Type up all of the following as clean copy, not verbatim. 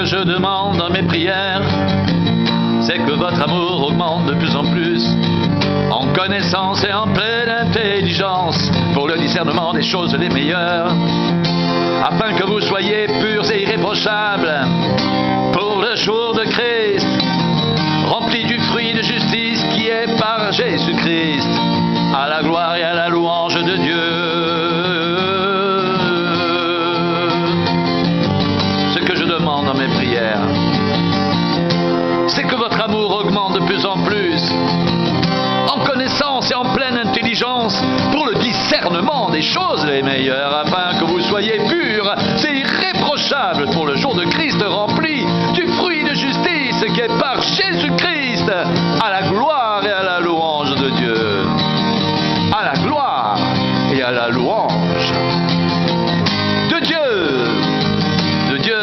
je demande dans mes prières, c'est que votre amour augmente de plus en plus, en connaissance et en pleine intelligence, pour le discernement des choses les meilleures, afin que vous soyez purs et irréprochables pour le jour de Christ, remplis du fruit de justice qui est par Jésus-Christ, à la gloire et à la louange de Dieu. Ce que je demande dans mes prières, c'est que votre amour augmente de plus en plus, en connaissance et en pleine intelligence, pour le discernement des choses les meilleures, afin que vous soyez purs et irréprochables pour le jour de Christ, remplis du fruit de justice qui est par Jésus-Christ, à la gloire et à la louange de Dieu. À la gloire et à la louange de Dieu. De Dieu.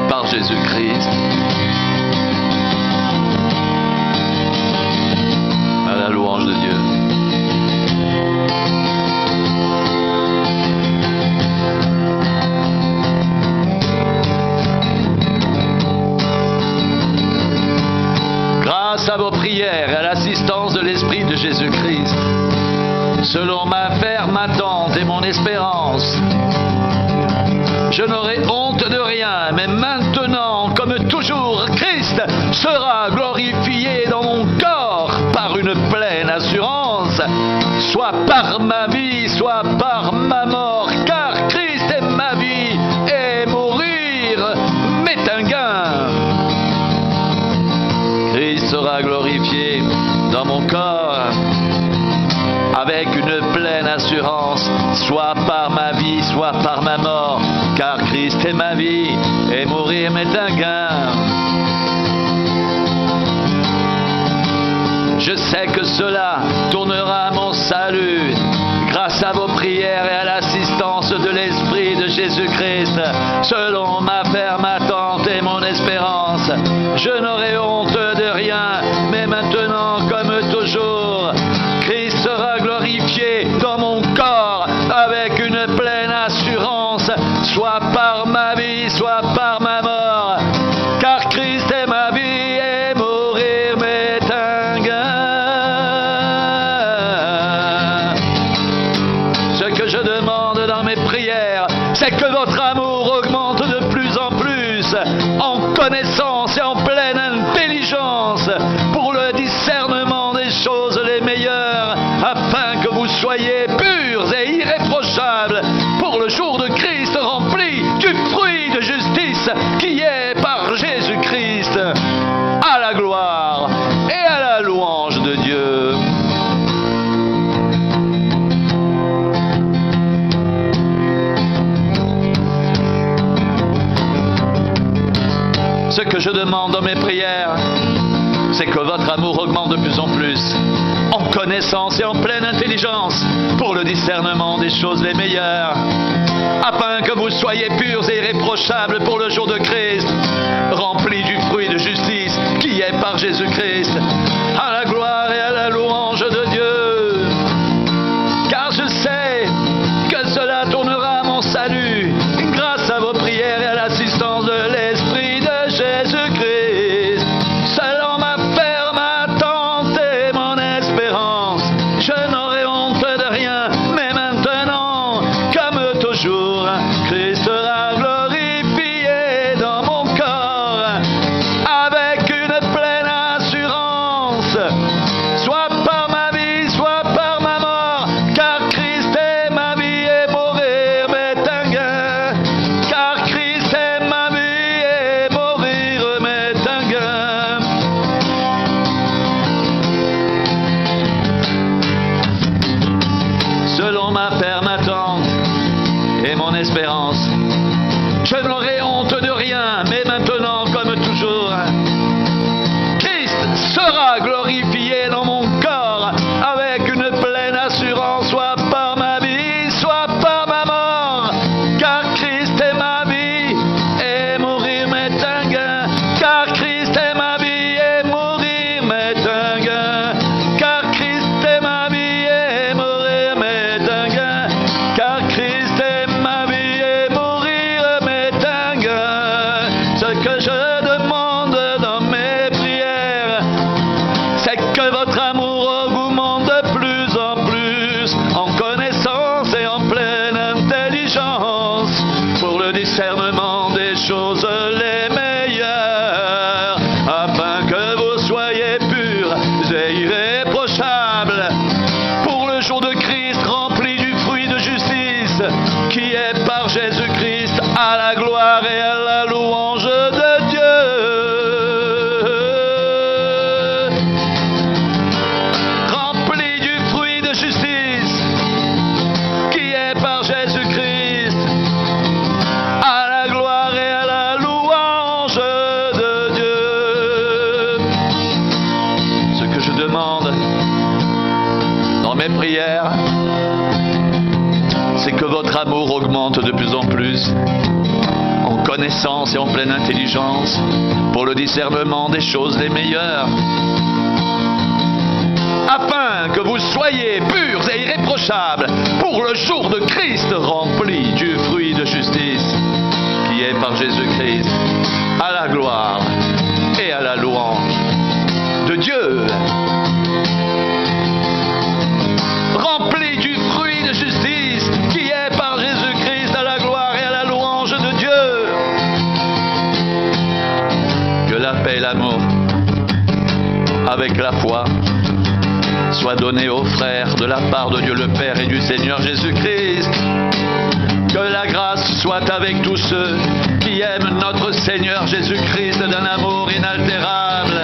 Par Jésus-Christ. À la louange de Dieu. Grâce à vos prières et à l'assistance de l'Esprit de Jésus-Christ, selon ma ferme attente et mon espérance, je n'aurai honte de rien, mais maintenant, comme toujours, Christ sera glorifié dans mon corps par une pleine assurance, soit par ma vie, soit par ma mort, car Christ est ma vie et mourir m'est un gain. Christ sera glorifié dans mon corps avec une pleine assurance, soit par ma vie, soit par ma mort, car Christ est ma vie et mourir m'est un gain. Je sais que cela tournera à mon salut, grâce à vos prières et à l'assistance de l'Esprit de Jésus-Christ, selon ma ferme attente et mon espérance. Je n'aurai honte de rien, mais maintenant, comme toujours, Christ sera glorifié dans mon corps avec une pleine assurance, soit par ma vie, soit par ma mort, car Christ est ma vie et mourir m'est un gain. Ce que je demande dans mes prières, c'est que votre amour augmente de plus en plus, en connaissance et en pleine intelligence, pour le discernement des choses les meilleures, afin que vous soyez purs et irréprochables pour le jour de Christ, remplis du fruit de justice qui est par Jésus-Christ, à la gloire et à la louange de Dieu. Ce que je demande dans mes prières, c'est que votre amour augmente de plus en plus, en connaissance et en pleine intelligence, pour le discernement des choses les meilleures, afin que vous soyez purs et irréprochables pour le jour de Christ, remplis du fruit de justice qui est par Jésus-Christ, à la gloire et à la louange de Dieu. Car je sais que cela tournera à mon salut, grâce à vos prières et à l'assistance de l'Esprit de Jésus-Christ, selon ma ferme attente et mon espérance. Je n'aurai honte de rien, mais maintenant, comme toujours, Christ sera glorifié dans mon corps avec une pleine assurance, soit par ma vie, soit par ma mort, car Christ est ma vie et mourir m'est un gain, car Christ est ma vie et mourir m'est un gain. Selon ma ferme attente et mon espérance, je n'aurai honte de rien, mais maintenant, comme toujours, Christ sera glorifié dans mon corps avec une pleine assurance, soit par ma vie, soit par ma mort, car Christ est ma vie et mourir m'est un gain, car Christ est ma vie et mourir m'est un gain, car Christ est ma vie et mourir m'est un gain, car Christ est ma vie à la gloire et à la louange de Dieu. Rempli du fruit de justice qui est par Jésus-Christ, à la gloire et à la louange de Dieu. Ce que je demande dans mes prières, c'est que votre amour augmente de plus en plus, en connaissance et en pleine intelligence, pour le discernement des choses les meilleures, afin que vous soyez purs et irréprochables pour le jour de Christ, rempli du fruit de justice qui est par Jésus-Christ, à la gloire et à la louange de Dieu. Rempli du fruit de justice qui est par Jésus-Christ, à la gloire et à la louange de Dieu. Que la paix et l'amour, avec la foi, soient donnés aux frères de la part de Dieu le Père et du Seigneur Jésus-Christ. Que la grâce soit avec tous ceux qui aiment notre Seigneur Jésus-Christ d'un amour inaltérable.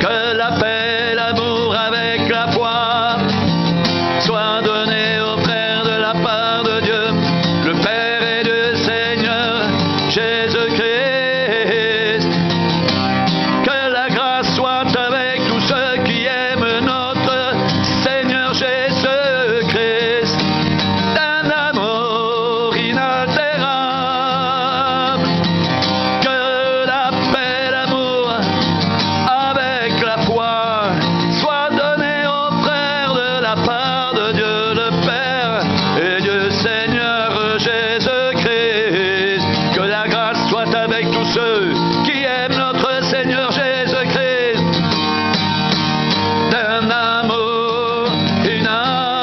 Que la paix et l'amour avec la foi soient donnés aux frères de la part de Dieu, le Père et du Seigneur Jésus-Christ. Que la grâce soit avec tous ceux qui aiment notre Seigneur Jésus-Christ d'un amour inaltérable. Que la paix et l'amour avec la foi soit donnée aux frères de la part de Dieu le Père et du Seigneur Jésus-Christ. Que la grâce soit avec tous ceux qui aiment notre Seigneur Jésus-Christ d'un amour inaltérable.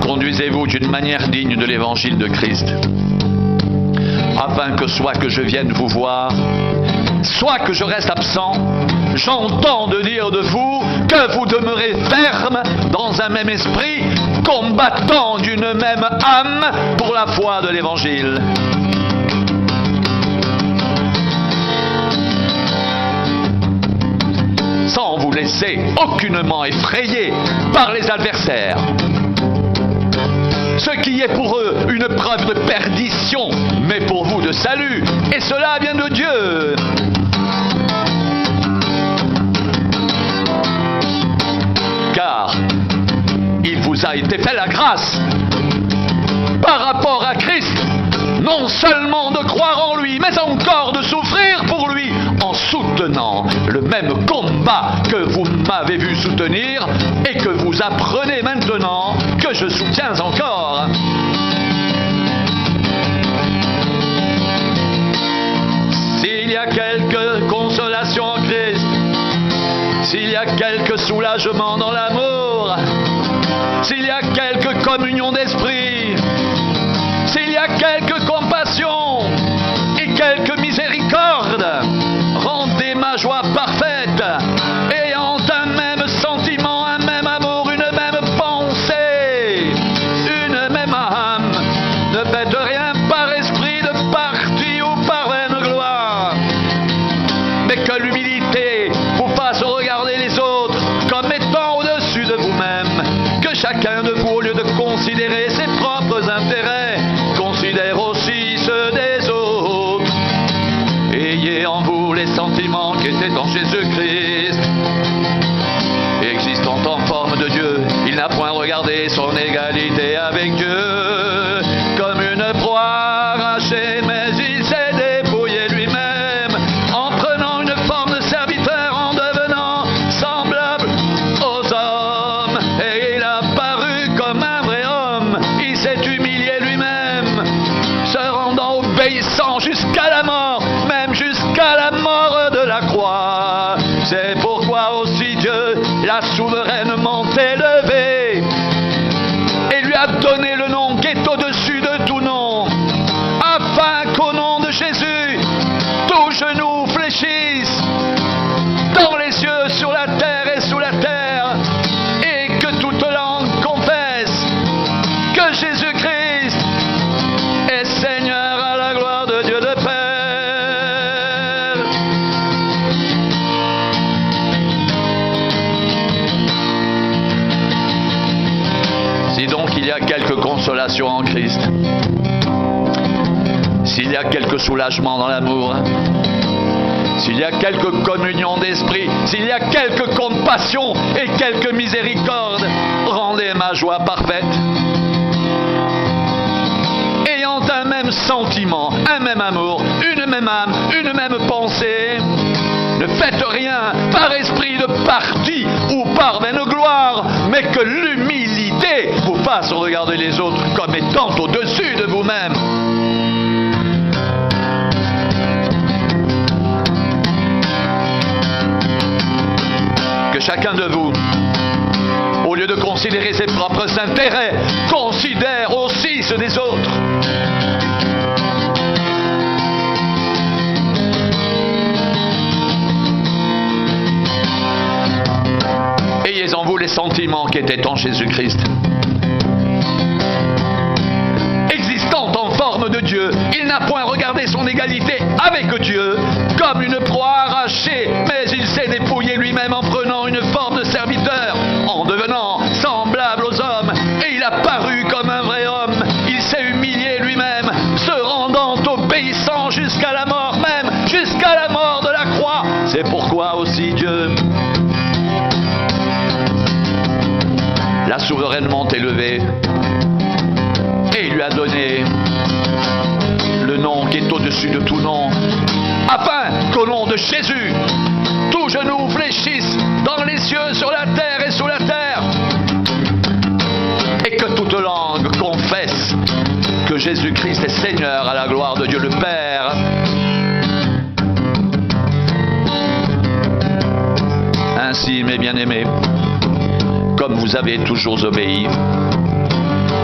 Conduisez-vous d'une manière digne de l'évangile de Christ, afin que soit que je vienne vous voir, soit que je reste absent, j'entends de dire de vous que vous demeurez ferme dans un même esprit, combattant d'une même âme pour la foi de l'évangile. Sans vous laisser aucunement effrayer par les adversaires, ce qui est pour eux une preuve de perdition, mais pour vous de salut, et cela vient de Dieu. Car il vous a été fait la grâce, par rapport à Christ, non seulement de croire en lui, mais encore de souffrir pour lui, en soutenant le même combat que vous m'avez vu soutenir et que vous apprenez maintenant que je soutiens encore. S'il y a quelque consolation en Christ, s'il y a quelque soulagement dans l'amour, s'il y a quelque communion d'esprit, s'il y a quelque compassion et quelque miséricorde, rendez ma joie parfaite, ayant un même sentiment, un même amour, une même pensée, une même âme. Ne faites rien par esprit de parti ou par vaine gloire, mais que l'humilité vous fasse regarder les autres comme étant au-dessus de vous-même. Que chacun de vous, au lieu de considérer ses propres intérêts, considère aussi ceux des autres. Ayez en vous les sentiments qui étaient en Jésus-Christ. Existant en forme de Dieu, il n'a point regardé son égalité avec Dieu comme une proie arrachée, mais il s'est dépouillé lui-même en prenant une forme de serviteur, en devenant semblable aux hommes. Et il a paru comme un vrai homme. Il s'est humilié lui-même, se rendant obéissant jusqu'à la mort, même jusqu'à la mort de la croix. C'est pourquoi aussi Dieu l'a souverainement élevé et lui a donné le nom Jésus-Christ est Seigneur à la gloire de Dieu le Père. Si donc il y a quelque consolation en Christ, s'il y a quelque soulagement dans l'amour, s'il y a quelque communion d'esprit, s'il y a quelque compassion et quelque miséricorde, rendez ma joie parfaite. Ayant un même sentiment, un même amour, une même âme, une même pensée, ne faites rien par esprit de parti ou par vaine gloire, mais que l'humilité vous fasse regarder les autres comme étant au-dessus de vous-même. Que chacun de vous, au lieu de considérer ses propres intérêts, considère aussi ceux des autres. Ayez en vous les sentiments qui étaient en Jésus-Christ. Existant en forme de Dieu, il n'a point regardé son égalité avec Dieu comme une proie arrachée, mais il s'est dépouillé lui-même en prenant une forme de serviteur, en devenant semblable aux hommes, et il a paru comme un vrai homme. Il s'est humilié lui-même, se rendant obéissant jusqu'à la mort même, jusqu'à la mort de la croix. C'est pourquoi aussi Dieu l'a souverainement élevé et lui a donné le nom qui est au-dessus de tout nom, afin qu'au nom de Jésus, tout genou fléchisse dans les cieux, sur la terre et sous la terre, et que toute langue confesse que Jésus-Christ est Seigneur à la gloire de Dieu le Père. Ainsi, mes bien-aimés, comme vous avez toujours obéi,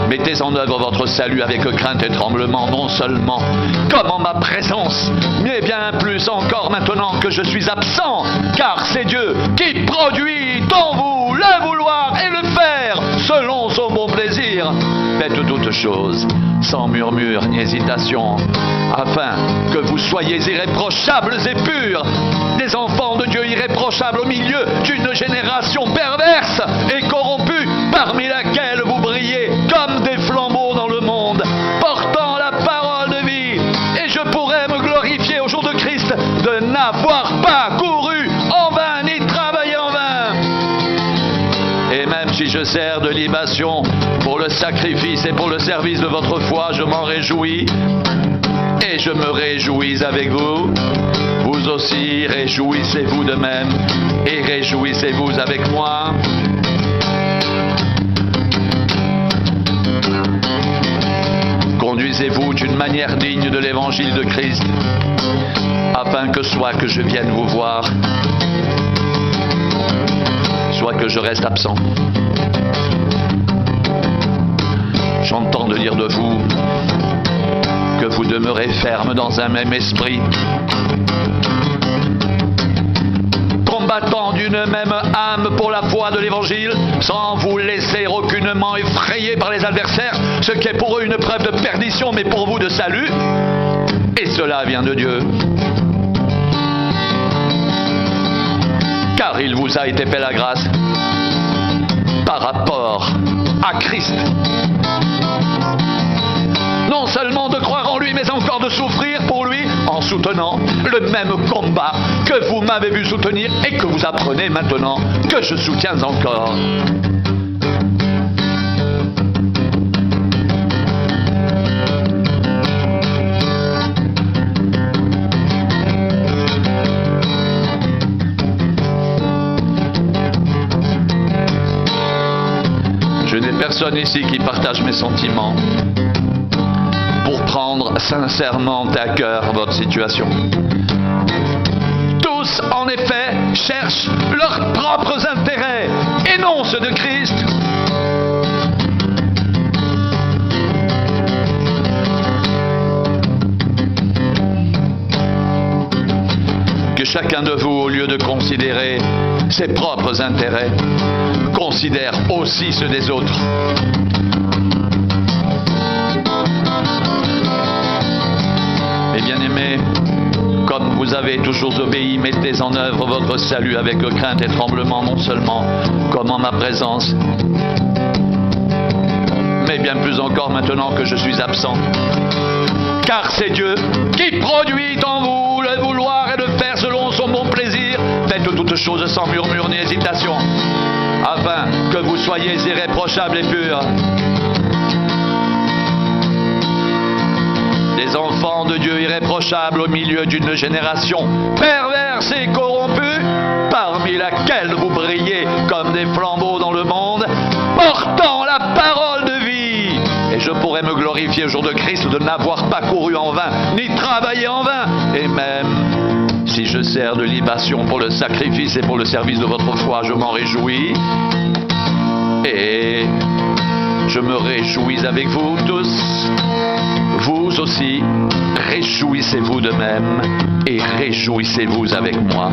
mettez en œuvre votre salut avec crainte et tremblement, non seulement comme en ma présence, mais bien plus encore maintenant que je suis absent, car c'est Dieu qui produit en vous le vouloir et le faire selon son bon plaisir. Faites toutes choses sans murmure ni hésitation, afin que vous soyez irréprochables et purs, des enfants de Dieu irréprochables au milieu d'une génération perverse et corrompue, parmi laquelle vous brillez comme des flambeaux dans le monde, portant la parole de vie. Et je pourrais me glorifier au jour de Christ de n'avoir pas couru en vain ni travaillé en vain. Et même si je sers de libation pour le sacrifice et pour le service de votre foi, je m'en réjouis et je me réjouis avec vous. Vous aussi réjouissez-vous de même et réjouissez-vous avec moi. Conduisez-vous d'une manière digne de l'évangile de Christ, afin que soit que je vienne vous voir, soit que je reste absent. J'entends de dire de vous que vous demeurez ferme dans un même esprit, combattant d'une même âme pour la foi de l'évangile, sans vous laisser aucunement effrayer par les adversaires, ce qui est pour eux une preuve de perdition, mais pour vous de salut. Et cela vient de Dieu. Car il vous a été fait la grâce par rapport à Christ, non seulement de croire en lui, mais encore de souffrir pour lui en soutenant le même combat que vous m'avez vu soutenir et que vous apprenez maintenant que je soutiens encore. Je n'ai personne ici qui partage mes sentiments pour prendre sincèrement à cœur votre situation. Tous, en effet, cherchent leurs propres intérêts et non ceux de Christ. Que chacun de vous, au lieu de considérer ses propres intérêts, considère aussi ceux des autres. vous avez toujours obéi, mettez en œuvre votre salut avec crainte et tremblement, non seulement comme en ma présence, mais bien plus encore maintenant que je suis absent. Car c'est Dieu qui produit en vous le vouloir et le faire selon son bon plaisir. Faites toutes choses sans murmure ni hésitation, afin que vous soyez irréprochables et purs. Des enfants de Dieu irréprochables au milieu d'une génération perverse et corrompue, parmi laquelle vous brillez comme des flambeaux dans le monde, portant la parole de vie. Et je pourrais me glorifier au jour de Christ de n'avoir pas couru en vain, ni travaillé en vain. Et même si je sers de libation pour le sacrifice et pour le service de votre foi, je m'en réjouis. Et je me réjouis avec vous tous. Vous aussi, réjouissez-vous de même et réjouissez-vous avec moi.